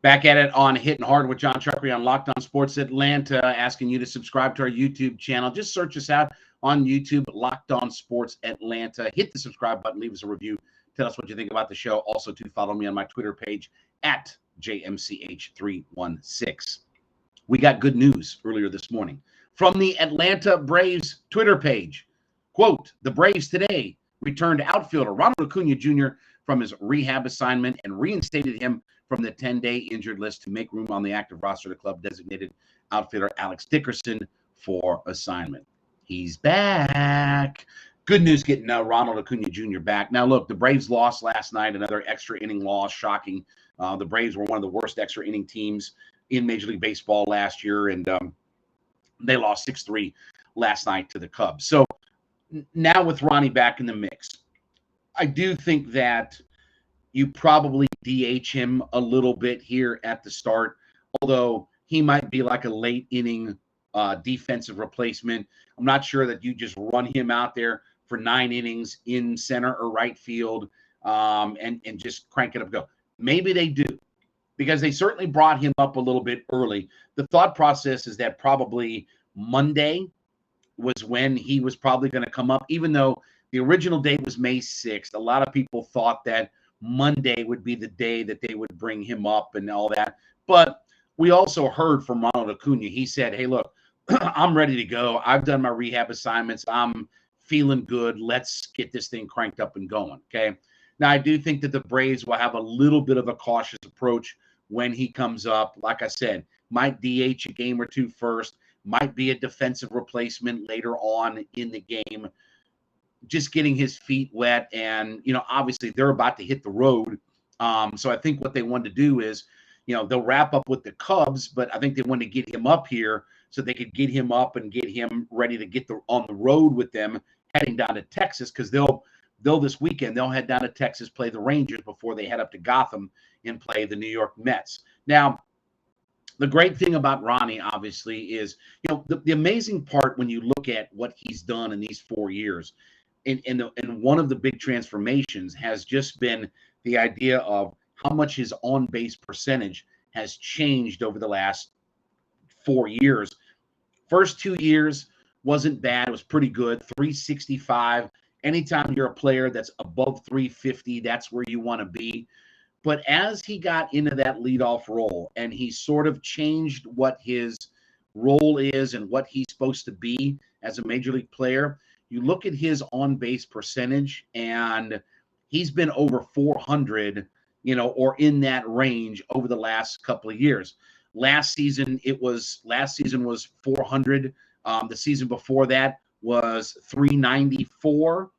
Back at it on Hittin Hard with John Chuckery on Locked On Sports Atlanta, asking you to subscribe to our YouTube channel. Just search us out on YouTube, Locked On Sports Atlanta. Hit the subscribe button, leave us a review. Tell us what you think about the show. Also, to follow me on my Twitter page at JMCH316. We got good news earlier this morning from the Atlanta Braves Twitter page. Quote, the Braves today returned outfielder Ronald Acuna Jr. from his rehab assignment and reinstated him from the 10-day injured list to make room on the active roster of the club designated outfielder Alex Dickerson for assignment. He's back. Good news getting Ronald Acuna Jr. back. Now, look, the Braves lost last night, another extra inning loss, shocking. The Braves were one of the worst extra inning teams in Major League Baseball last year, and they lost 6-3 last night to the Cubs. So now with Ronnie back in the mix, I do think that you probably DH him a little bit here at the start, although he might be like a late inning defensive replacement. I'm not sure that you just run him out there for 9 innings in center or right field and just crank it up and go. Maybe they do, because they certainly brought him up a little bit early. The thought process is that probably Monday was when he was probably going to come up, even though the original date was May 6th. A lot of people thought that Monday would be the day that they would bring him up and all that. But we also heard from Ronald Acuna. He said, hey, look, I'm ready to go. I've done my rehab assignments. I'm feeling good. Let's get this thing cranked up and going, okay? Now, I do think that the Braves will have a little bit of a cautious approach when he comes up. Like I said, might DH a game or two first, might be a defensive replacement later on in the game, just getting his feet wet. And, obviously they're about to hit the road. So I think what they want to do is, they'll wrap up with the Cubs, but I think they want to get him up here so they could get him up and get him ready to get on the road with them heading down to Texas, because they'll this weekend, they'll head down to Texas, play the Rangers before they head up to Gotham and play the New York Mets. Now, the great thing about Ronnie, obviously, is, the amazing part when you look at what he's done in these 4 years, and one of the big transformations has just been the idea of how much his on-base percentage has changed over the last 4 years. First 2 years wasn't bad. It was pretty good, 365. Anytime you're a player that's above 350, that's where you want to be. But as he got into that leadoff role and he sort of changed what his role is and what he's supposed to be as a major league player, you look at his on-base percentage and he's been over 400, or in that range over the last couple of years. Last season was 400. The season before that was 394.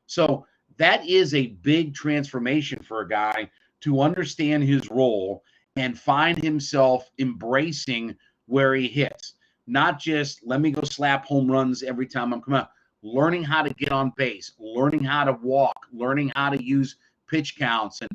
So that is a big transformation for a guy to understand his role and find himself embracing where he hits. Not just let me go slap home runs every time I'm coming out. Learning how to get on base, learning how to walk, learning how to use pitch counts, and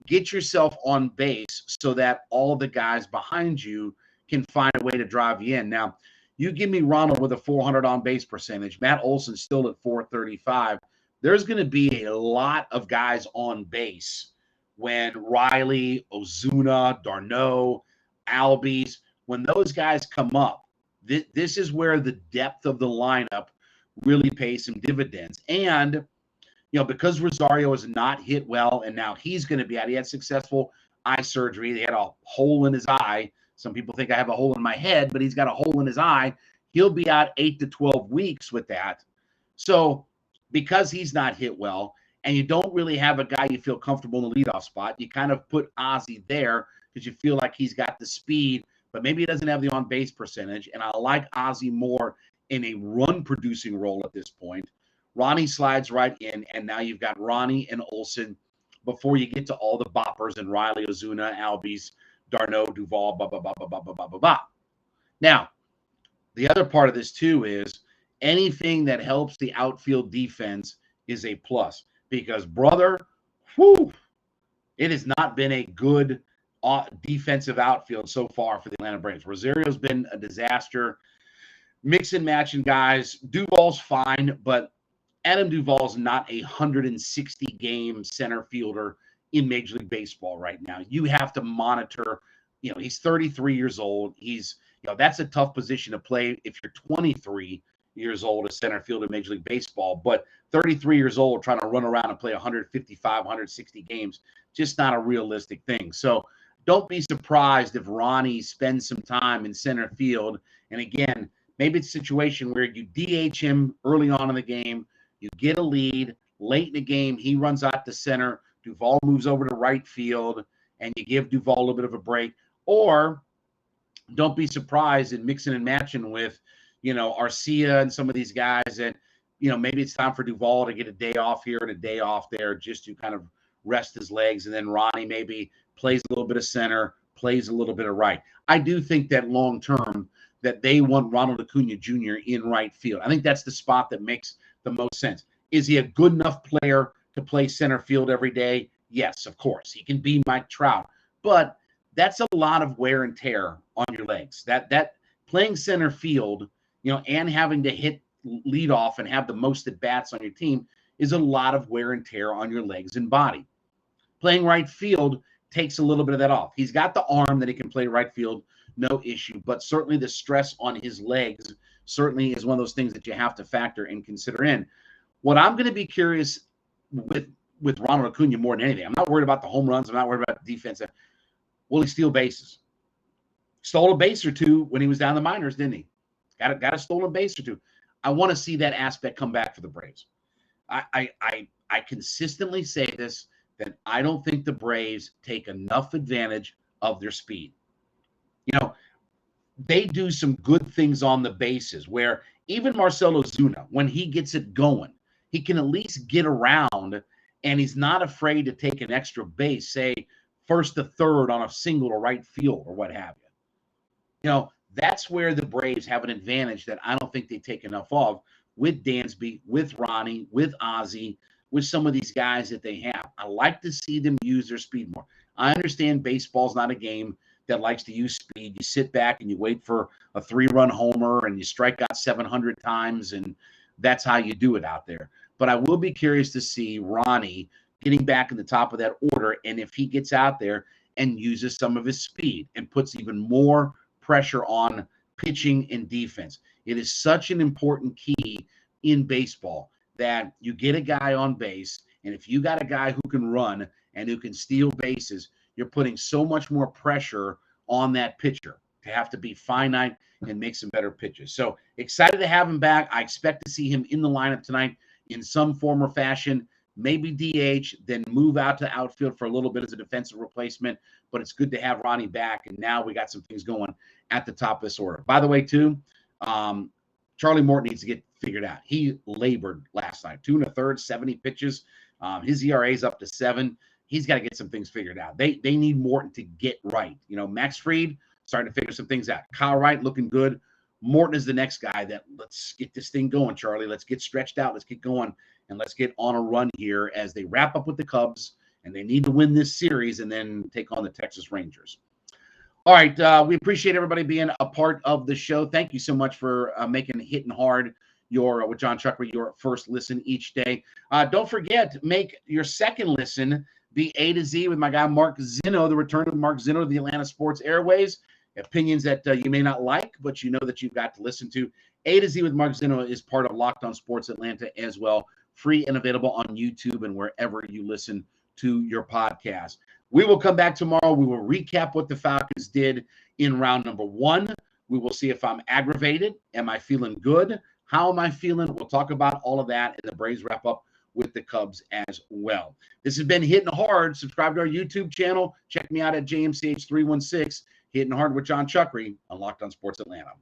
get yourself on base so that all the guys behind you can find a way to drive you in. Now, you give me Ronald with a 400 on-base percentage, Matt Olson still at 435. There's going to be a lot of guys on base when Riley, Ozuna, d'Arnaud, Albies, when those guys come up. This is where the depth of the lineup really pays some dividends. And, because Rosario has not hit well, and now he's going to be out. He had successful eye surgery. They had a hole in his eye. Some people think I have a hole in my head, but he's got a hole in his eye. He'll be out 8 to 12 weeks with that. So because he's not hit well, and you don't really have a guy you feel comfortable in the leadoff spot, you kind of put Ozzy there because you feel like he's got the speed, but maybe he doesn't have the on-base percentage. And I like Ozzy more in a run-producing role at this point. Ronnie slides right in, and now you've got Ronnie and Olson before you get to all the boppers and Riley, Ozuna, Albies, d'Arnaud, Duvall, blah, blah, blah, blah, blah, blah, blah, blah, blah. Now, the other part of this, too, is anything that helps the outfield defense is a plus. Because, brother, it has not been a good defensive outfield so far for the Atlanta Braves. Rosario's been a disaster. Mix and matching guys. Duvall's fine, but Adam Duvall's not a 160-game center fielder in Major League Baseball right now. You have to monitor he's 33 years old. That's a tough position to play if you're 23 years old as center field in Major League Baseball. But 33 years old trying to run around and play 155, 160 games, just not a realistic thing. So don't be surprised if Ronnie spends some time in center field. And again, maybe it's a situation where you DH him early on in the game, you get a lead, late in the game, he runs out to center, Duvall moves over to right field, and you give Duvall a little bit of a break. Or don't be surprised in mixing and matching with, Arcia and some of these guys that, maybe it's time for Duvall to get a day off here and a day off there just to kind of rest his legs. And then Ronnie maybe plays a little bit of center, plays a little bit of right. I do think that long term that they want Ronald Acuna Jr. in right field. I think that's the spot that makes the most sense. Is he a good enough player to play center field every day? Yes, of course. He can be Mike Trout. But that's a lot of wear and tear on your legs. That playing center field, and having to hit leadoff and have the most at bats on your team is a lot of wear and tear on your legs and body. Playing right field takes a little bit of that off. He's got the arm that he can play right field, no issue, but certainly the stress on his legs certainly is one of those things that you have to factor and consider in. What I'm going to be curious with Ronald Acuna more than anything, I'm not worried about the home runs. I'm not worried about the defense. Will he steal bases? Stole a base or two when he was down in the minors, didn't he? Got a stolen base or two. I want to see that aspect come back for the Braves. I consistently say this, that I don't think the Braves take enough advantage of their speed. They do some good things on the bases where even Marcell Ozuna, when he gets it going, he can at least get around and he's not afraid to take an extra base, say first to third on a single to right field or what have you. That's where the Braves have an advantage that I don't think they take enough of with Dansby, with Ronnie, with Ozzie, with some of these guys that they have. I like to see them use their speed more. I understand baseball's not a game that likes to use speed. You sit back and you wait for a 3-run homer and you strike out 700 times, and that's how you do it out there. But I will be curious to see Ronnie getting back in the top of that order, and if he gets out there and uses some of his speed and puts even more pressure on pitching and defense. It is such an important key in baseball that you get a guy on base, and if you got a guy who can run and who can steal bases, you're putting so much more pressure on that pitcher to have to be finite and make some better pitches. So excited to have him back. I expect to see him in the lineup tonight in some form or fashion, maybe DH, then move out to outfield for a little bit as a defensive replacement. But it's good to have Ronnie back, and now we got some things going at the top of this order. By the way, too, Charlie Morton needs to get figured out. He labored last night, 2 1/3, 70 pitches. His ERA is up to 7. He's got to get some things figured out. They need Morton to get right. Max Fried starting to figure some things out. Kyle Wright looking good. Morton is the next guy that let's get this thing going, Charlie. Let's get stretched out. Let's get going, and let's get on a run here as they wrap up with the Cubs, and they need to win this series and then take on the Texas Rangers. All right, we appreciate everybody being a part of the show. Thank you so much for making Hittin' Hard with John Chuckery your first listen each day. Don't forget, make your second listen be A to Z with my guy Mark Zinno, the return of Mark Zinno to the Atlanta Sports Airways. Opinions that you may not like, but you know that you've got to listen to. A to Z with Mark Zinno is part of Locked On Sports Atlanta as well. Free and available on YouTube and wherever you listen to your podcast. We will come back tomorrow. We will recap what the Falcons did in round number 1. We will see if I'm aggravated. Am I feeling good? How am I feeling? We'll talk about all of that, and the Braves wrap up with the Cubs as well. This has been Hittin' Hard. Subscribe to our YouTube channel. Check me out at JMCH316. Hittin' Hard with John Chuckery on Locked On Sports Atlanta.